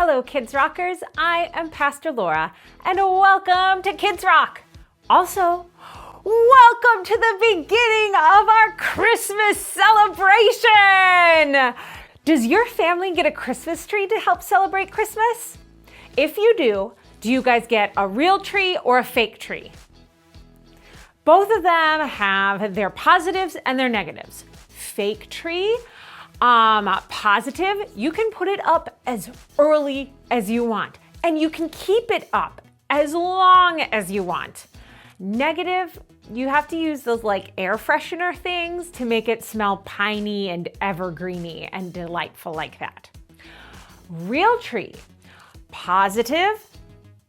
Hello, Kids Rockers. I am Pastor Laura, and welcome to Kids Rock. Also, welcome to the beginning of our Christmas celebration. Does your family get a Christmas tree to help celebrate Christmas? If you do you guys get a real tree or a fake tree? Both of them have their positives and their negatives. Fake tree, positive, you can put it up as early as you want, and you can keep it up as long as you want. Negative, you have to use those like air freshener things to make it smell piney and evergreeny and delightful like that. Real tree, positive,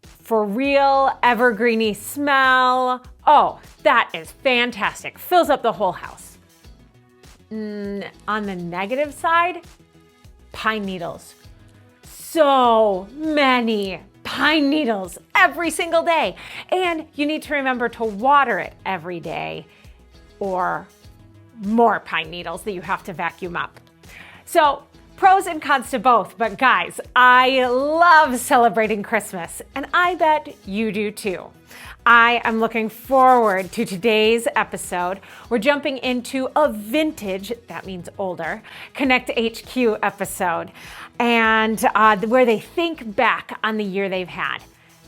for real evergreeny smell. Oh, that is fantastic. Fills up the whole house. On the negative side, pine needles. So many pine needles every single day. And you need to remember to water it every day, or more pine needles that you have to vacuum up. So pros and cons to both, but guys, I love celebrating Christmas, and I bet you do too. I am looking forward to today's episode. We're jumping into a vintage, that means older, Connect HQ episode, and where they think back on the year they've had.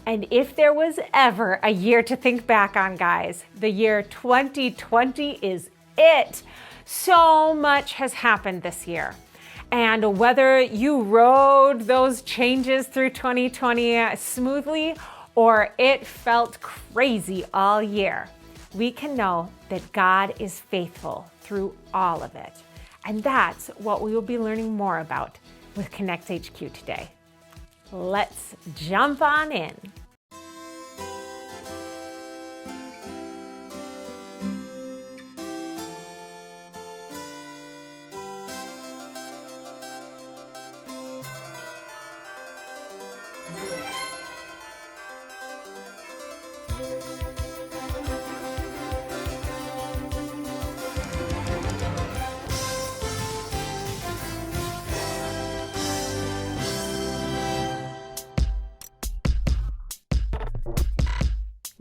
And if there was ever a year to think back on, guys, the year 2020 is it. So much has happened this year. And whether you rode those changes through 2020 smoothly or it felt crazy all year, we can know that God is faithful through all of it. And that's what we will be learning more about with Connect HQ today. Let's jump on in.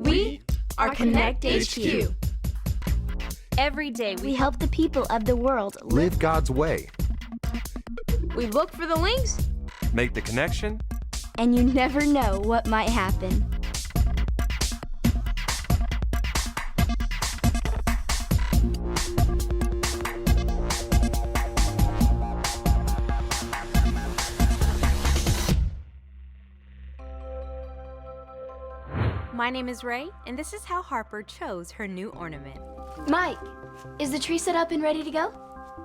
We are Connect HQ. Every day we help the people of the world Live God's way. We look for the links, Make the connection. and you never know what might happen. My name is Ray, and this is how Harper chose her new ornament. Mike, is the tree set up and ready to go?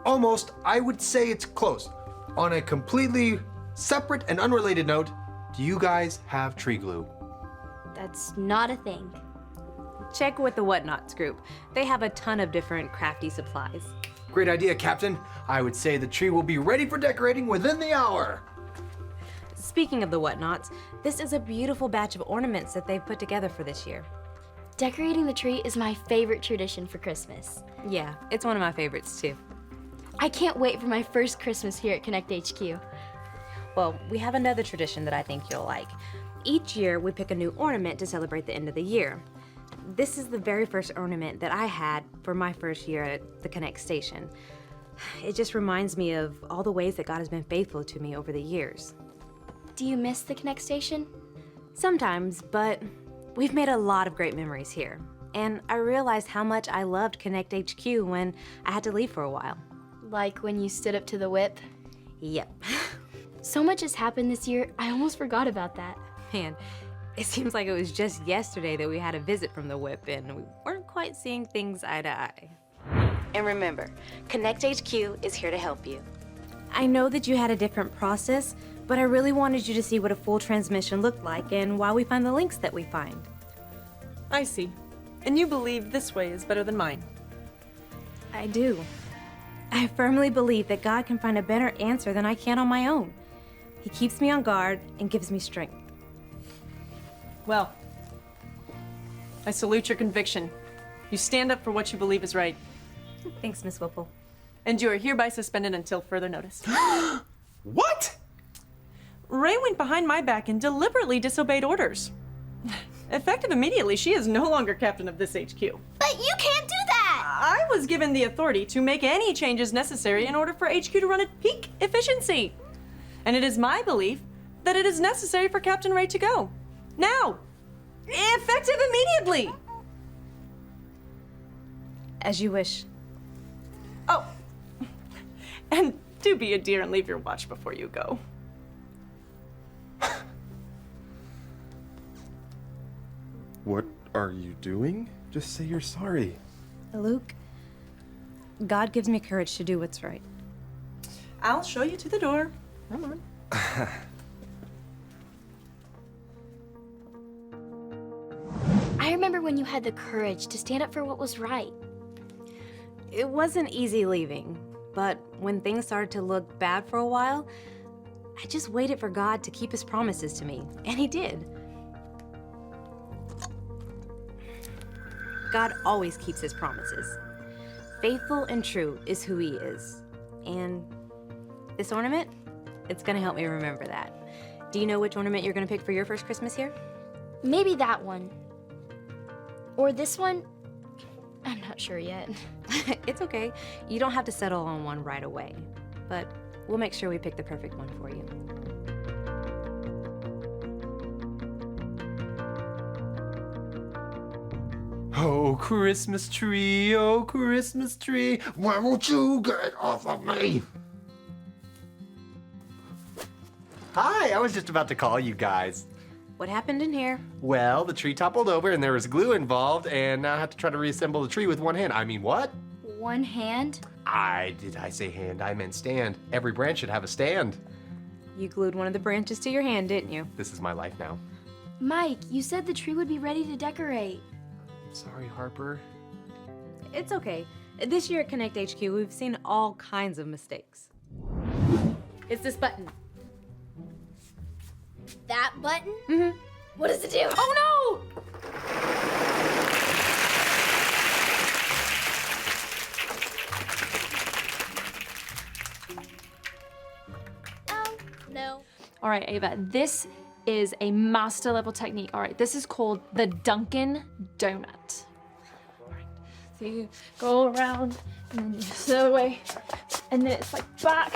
Almost, I would say it's close. On a completely separate and unrelated note, do you guys have tree glue? That's not a thing. Check with the Whatnots group. They have a ton of different crafty supplies. Great idea, Captain. I would say the tree will be ready for decorating within the hour. Speaking of the Whatnots, this is a beautiful batch of ornaments that they've put together for this year. Decorating the tree is my favorite tradition for Christmas. Yeah, it's one of my favorites too. I can't wait for my first Christmas here at Connect HQ. Well, we have another tradition that I think you'll like. Each year, we pick a new ornament to celebrate the end of the year. This is the very first ornament that I had for my first year at the Connect station. It just reminds me of all the ways that God has been faithful to me over the years. Do you miss the Connect station? Sometimes, but we've made a lot of great memories here. And I realized how much I loved Connect HQ when I had to leave for a while. Like when you stood up to the whip? Yep. So much has happened this year, I almost forgot about that. Man, it seems like it was just yesterday that we had a visit from the whip and we weren't quite seeing things eye to eye. And remember, Connect HQ is here to help you. I know that you had a different process, but I really wanted you to see what a full transmission looked like and why we find the links that we find. I see. And you believe this way is better than mine. I do. I firmly believe that God can find a better answer than I can on my own. He keeps me on guard and gives me strength. Well, I salute your conviction. You stand up for what you believe is right. Thanks, Miss Whipple. And you are hereby suspended until further notice. What? Ray went behind my back and deliberately disobeyed orders. Effective immediately, she is no longer captain of this HQ. But you can't do that! I was given the authority to make any changes necessary in order for HQ to run at peak efficiency. And it is my belief that it is necessary for Captain Ray to go. Now! Effective immediately! As you wish. Oh, and do be a dear and leave your watch before you go. What are you doing? Just say you're sorry. Luke, God gives me courage to do what's right. I'll show you to the door. Come on. I remember when you had the courage to stand up for what was right. It wasn't easy leaving, but when things started to look bad for a while, I just waited for God to keep his promises to me, and he did. God always keeps his promises. Faithful and true is who he is. And this ornament, it's gonna help me remember that. Do you know which ornament you're gonna pick for your first Christmas here? Maybe that one. Or this one? I'm not sure yet. It's okay. You don't have to settle on one right away, but we'll make sure we pick the perfect one for you. Oh, Christmas tree, why won't you get off of me? Hi, I was just about to call you guys. What happened in here? Well, the tree toppled over and there was glue involved, and now I have to try to reassemble the tree with one hand. I mean, what? One hand? Did I say hand? I meant stand. Every branch should have a stand. You glued one of the branches to your hand, didn't you? This is my life now. Mike, you said the tree would be ready to decorate. Sorry, Harper. It's okay. This year at Connect HQ, we've seen all kinds of mistakes. It's this button. That button? Mm-hmm. What does it do? Oh Oh, no. All right, Ava, this is a master level technique. All right, this is called the Dunkin' Donut. All right, so you go around and then you the other way, and then it's like back.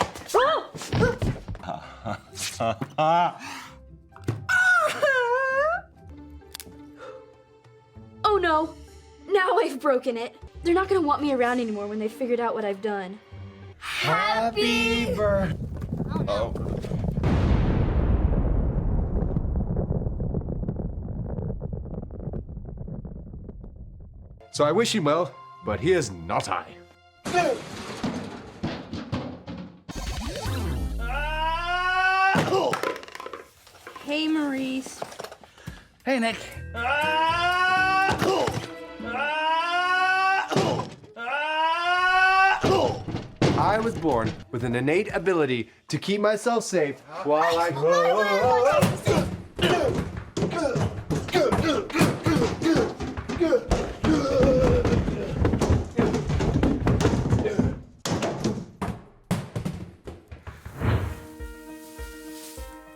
Oh no! Now I've broken it. They're not gonna want me around anymore when they've figured out what I've done. Happy birthday. Oh. So I wish him well, but he is not I. Hey, Maurice. Hey, Nick. I was born with an innate ability to keep myself safe while I grow.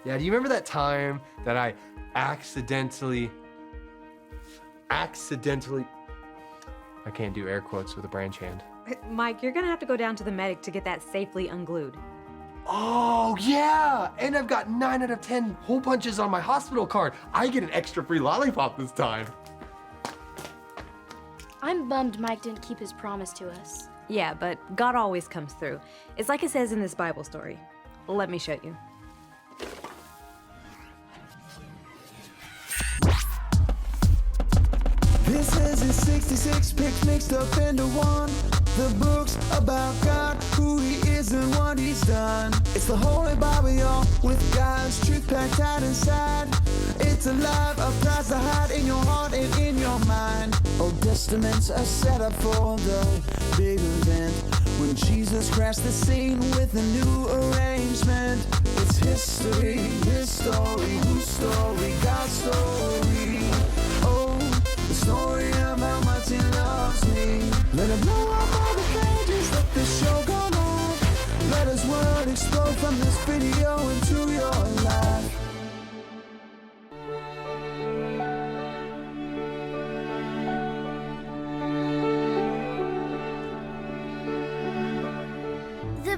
Yeah, do you remember that time that I accidentally, I can't do air quotes with a branch hand. Mike, you're gonna have to go down to the medic to get that safely unglued. Oh, yeah! And I've got 9 out of 10 hole punches on my hospital card. I get an extra free lollipop this time. I'm bummed Mike didn't keep his promise to us. Yeah, but God always comes through. It's like it says in this Bible story. Let me show you. This is his 66 picks mixed up into one. The book's about God, who he is and what he's done. It's the Holy Bible, y'all, with God's truth packed tight inside. It's alive, a prize to hide in your heart and in your mind. Old Testaments are set up for the big event when Jesus crashed the scene with a new arrangement. It's history, his story, whose story, God's story. Oh, the story of how much he loves me. Let it blow up all the pages, let this show go on. Let his word explode from this video into your life.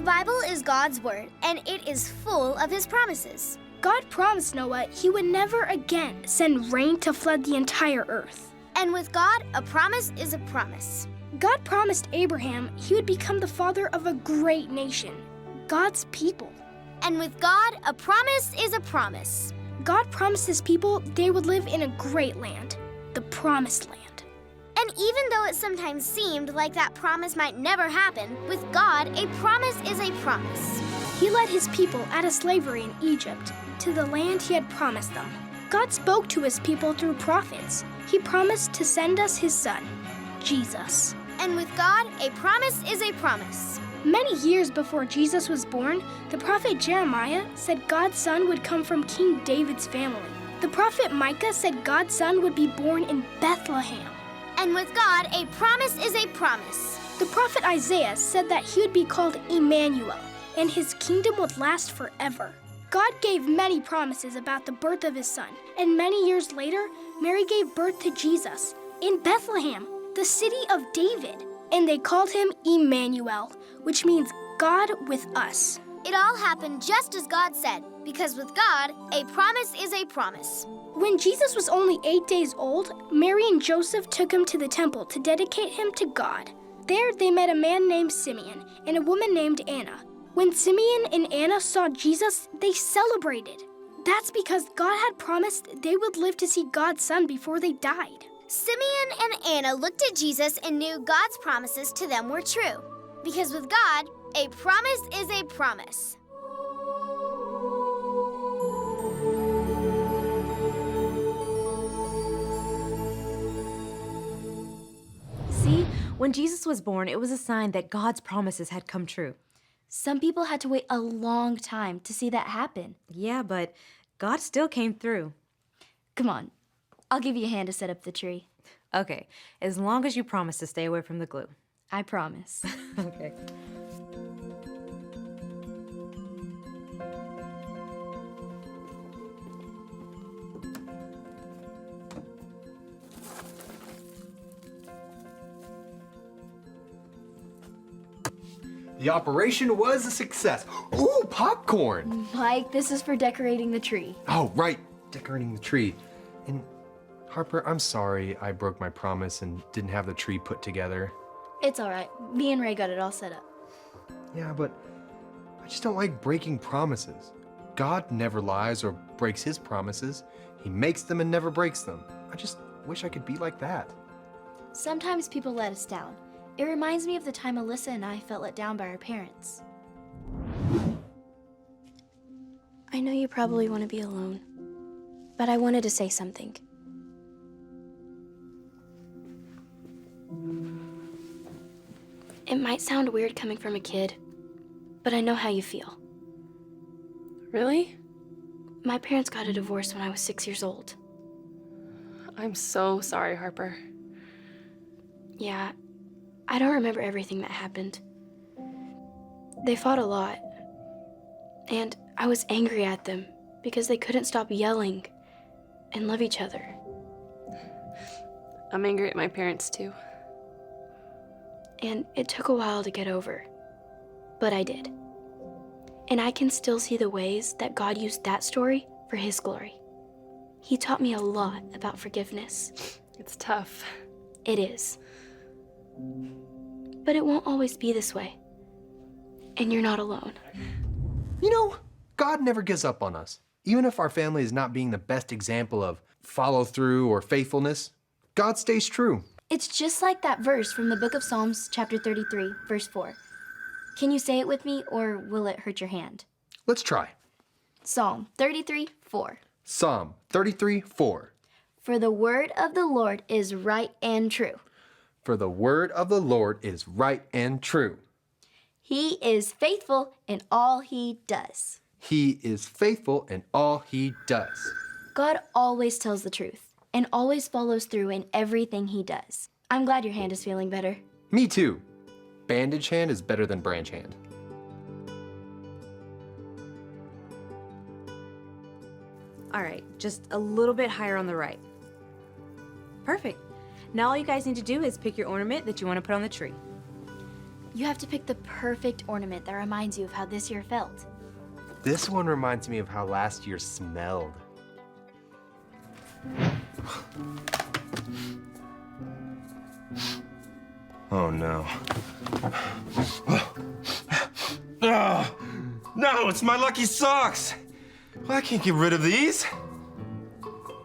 Bible is God's word, and it is full of his promises. God promised Noah he would never again send rain to flood the entire earth. And with God, a promise is a promise. God promised Abraham he would become the father of a great nation, God's people. And with God, a promise is a promise. God promised his people they would live in a great land, the Promised Land. And even though it sometimes seemed like that promise might never happen, with God, a promise is a promise. He led his people out of slavery in Egypt to the land he had promised them. God spoke to his people through prophets. He promised to send us his son, Jesus. And with God, a promise is a promise. Many years before Jesus was born, the prophet Jeremiah said God's son would come from King David's family. The prophet Micah said God's son would be born in Bethlehem. And with God, a promise is a promise. The prophet Isaiah said that he would be called Emmanuel, and his kingdom would last forever. God gave many promises about the birth of his son, and many years later, Mary gave birth to Jesus in Bethlehem, the city of David. And they called him Emmanuel, which means God with us. It all happened just as God said, because with God, a promise is a promise. When Jesus was only 8 days old, Mary and Joseph took him to the temple to dedicate him to God. There they met a man named Simeon and a woman named Anna. When Simeon and Anna saw Jesus, they celebrated. That's because God had promised they would live to see God's son before they died. Simeon and Anna looked at Jesus and knew God's promises to them were true. Because with God, a promise is a promise. See, when Jesus was born, it was a sign that God's promises had come true. Some people had to wait a long time to see that happen. Yeah, but God still came through. Come on, I'll give you a hand to set up the tree. Okay, as long as you promise to stay away from the glue. I promise. Okay. The operation was a success. Ooh, popcorn! Mike, this is for decorating the tree. Oh, right, decorating the tree. And Harper, I'm sorry I broke my promise and didn't have the tree put together. It's all right. Me and Ray got it all set up. Yeah, but I just don't like breaking promises. God never lies or breaks his promises. He makes them and never breaks them. I just wish I could be like that. Sometimes people let us down. It reminds me of the time Alyssa and I felt let down by our parents. I know you probably want to be alone, but I wanted to say something. It might sound weird coming from a kid, but I know how you feel. Really? My parents got a divorce when I was 6 years old. I'm so sorry, Harper. Yeah, I don't remember everything that happened. They fought a lot, and I was angry at them because they couldn't stop yelling and love each other. I'm angry at my parents too. And it took a while to get over, but I did. And I can still see the ways that God used that story for his glory. He taught me a lot about forgiveness. It's tough. It is. But it won't always be this way. And you're not alone. You know, God never gives up on us. Even if our family is not being the best example of follow through or faithfulness, God stays true. It's just like that verse from the book of Psalms, chapter 33, verse 4. Can you say it with me, or will it hurt your hand? Let's try. Psalm 33, 4. Psalm 33, 4. For the word of the Lord is right and true. For the word of the Lord is right and true. He is faithful in all he does. He is faithful in all he does. God always tells the truth and always follows through in everything he does. I'm glad your hand is feeling better. Me too. Bandage hand is better than branch hand. All right, just a little bit higher on the right. Perfect. Now all you guys need to do is pick your ornament that you want to put on the tree. You have to pick the perfect ornament that reminds you of how this year felt. This one reminds me of how last year smelled. Oh no. Oh, no, it's my lucky socks! Well, I can't get rid of these.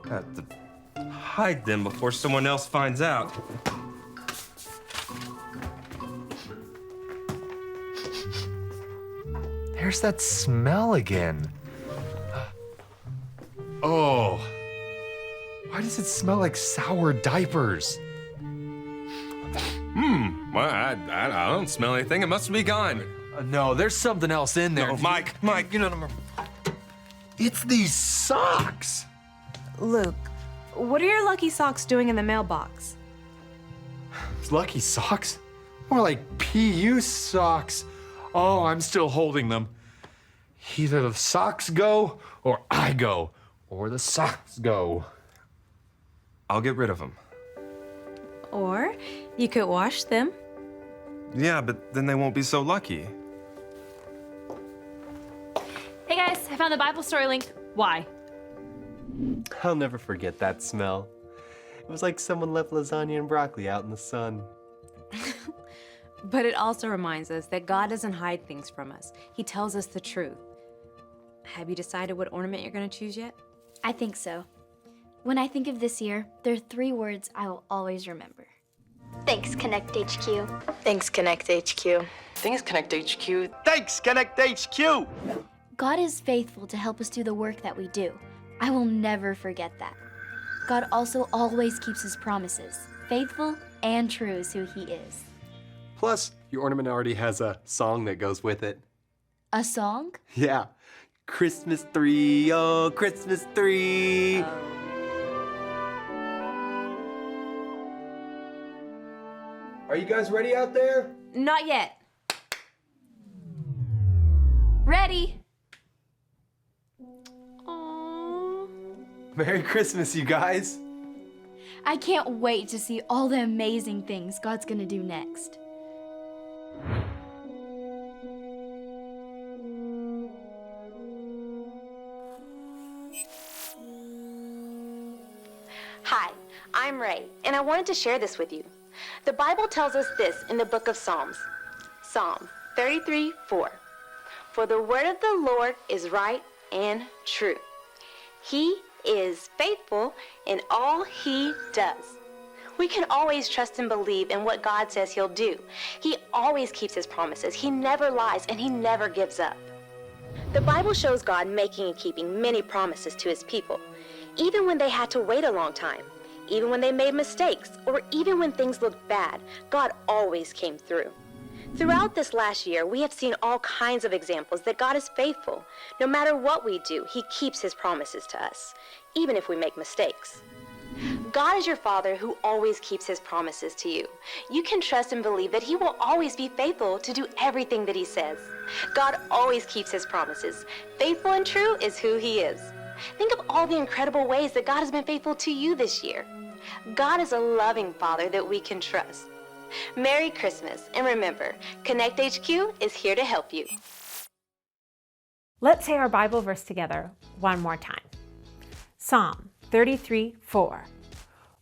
I have to hide them before someone else finds out. There's that smell again. Oh. Why does it smell like sour diapers? Well, I don't smell anything. It must be gone. No, there's something else in there. No, Mike, you know. It's these socks. Luke, what are your lucky socks doing in the mailbox? Lucky socks? More like PU socks. Oh, I'm still holding them. Either the socks go, or I go, or the socks go. I'll get rid of them. Or you could wash them. Yeah, but then they won't be so lucky. Hey guys, I found the Bible story link. Why? I'll never forget that smell. It was like someone left lasagna and broccoli out in the sun. But it also reminds us that God doesn't hide things from us. He tells us the truth. Have you decided what ornament you're going to choose yet? I think so. When I think of this year, there are 3 words I will always remember. Thanks, Connect HQ. Thanks, Connect HQ. Thanks, Connect HQ. Thanks, Connect HQ. God is faithful to help us do the work that we do. I will never forget that. God also always keeps his promises. Faithful and true is who he is. Plus, your ornament already has a song that goes with it. A song? Yeah. Christmas tree, oh, Christmas tree. Are you guys ready out there? Not yet. Ready. Aww. Merry Christmas, you guys. I can't wait to see all the amazing things God's gonna do next. Hi, I'm Ray, and I wanted to share this with you. The Bible tells us this in the book of Psalms. Psalm 33:4. For the word of the Lord is right and true. He is faithful in all he does. We can always trust and believe in what God says he'll do. He always keeps his promises. He never lies, and he never gives up. The Bible shows God making and keeping many promises to his people, even when they had to wait a long time, even when they made mistakes, or even when things looked bad, God always came through. Throughout this last year, we have seen all kinds of examples that God is faithful. No matter what we do, he keeps his promises to us, even if we make mistakes. God is your Father who always keeps his promises to you. You can trust and believe that he will always be faithful to do everything that he says. God always keeps his promises. Faithful and true is who he is. Think of all the incredible ways that God has been faithful to you this year. God is a loving Father that we can trust. Merry Christmas, and remember, Connect HQ is here to help you. Let's say our Bible verse together one more time. Psalm 33:4.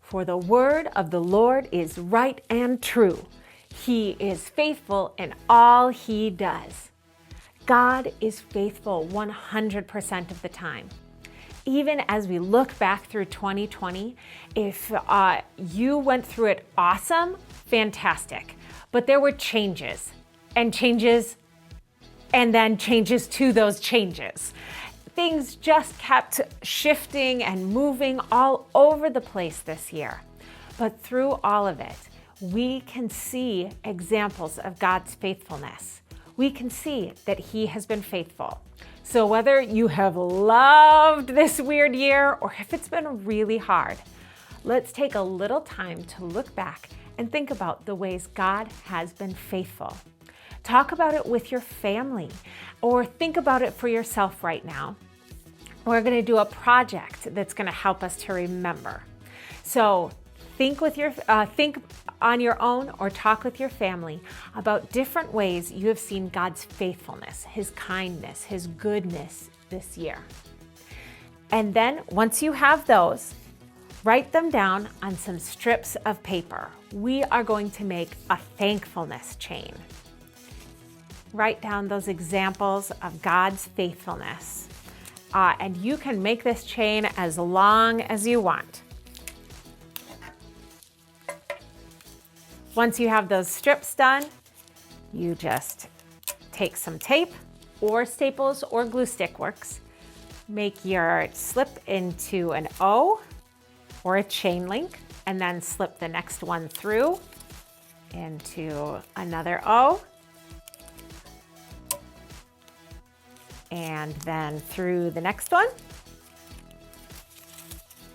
For the word of the Lord is right and true. He is faithful in all he does. God is faithful 100% of the time. Even as we look back through 2020, if you went through it awesome, fantastic. But there were changes, and then changes to those changes. Things just kept shifting and moving all over the place this year. But through all of it, we can see examples of God's faithfulness. We can see that he has been faithful. So whether you have loved this weird year or if it's been really hard, let's take a little time to look back and think about the ways God has been faithful. Talk about it with your family or think about it for yourself right now. We're going to do a project that's going to help us to remember. So think on your own or talk with your family about different ways you have seen God's faithfulness, His kindness, His goodness this year. And then once you have those, write them down on some strips of paper. We are going to make a thankfulness chain. Write down those examples of God's faithfulness. And you can make this chain as long as you want. Once you have those strips done, you just take some tape or staples or glue stick works. Make your slip into an O or a chain link, and then slip the next one through into another O, and then through the next one,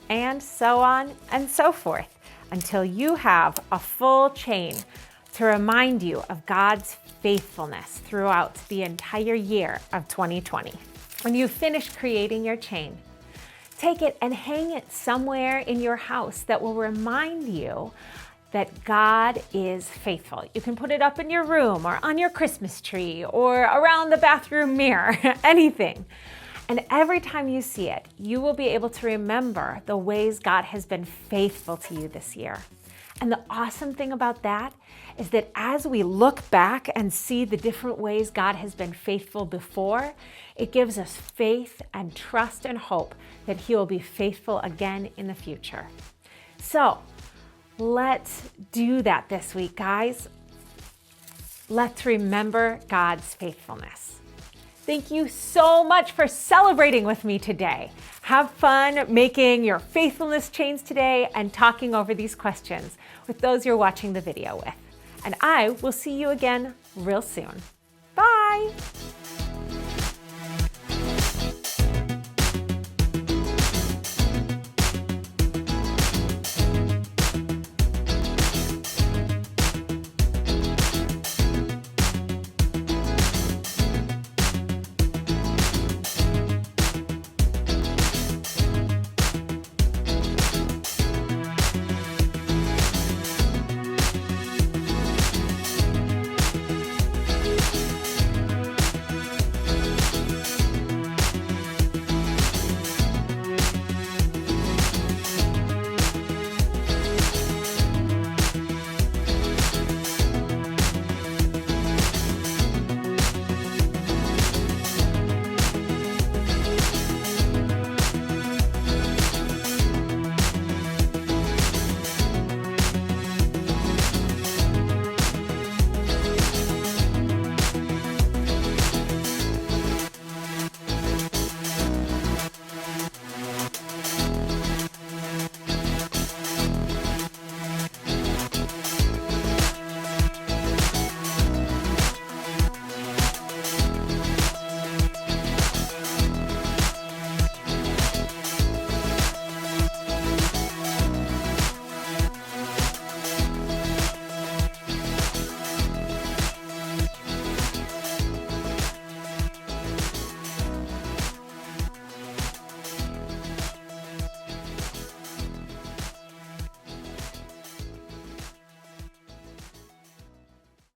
and so on and so forth, until you have a full chain to remind you of God's faithfulness throughout the entire year of 2020. When you finish creating your chain, take it and hang it somewhere in your house that will remind you that God is faithful. You can put it up in your room or on your Christmas tree or around the bathroom mirror, anything. And every time you see it, you will be able to remember the ways God has been faithful to you this year. And the awesome thing about that is that as we look back and see the different ways God has been faithful before, it gives us faith and trust and hope that He will be faithful again in the future. So let's do that this week, guys. Let's remember God's faithfulness. Thank you so much for celebrating with me today. Have fun making your faithfulness chains today and talking over these questions with those you're watching the video with. And I will see you again real soon. Bye.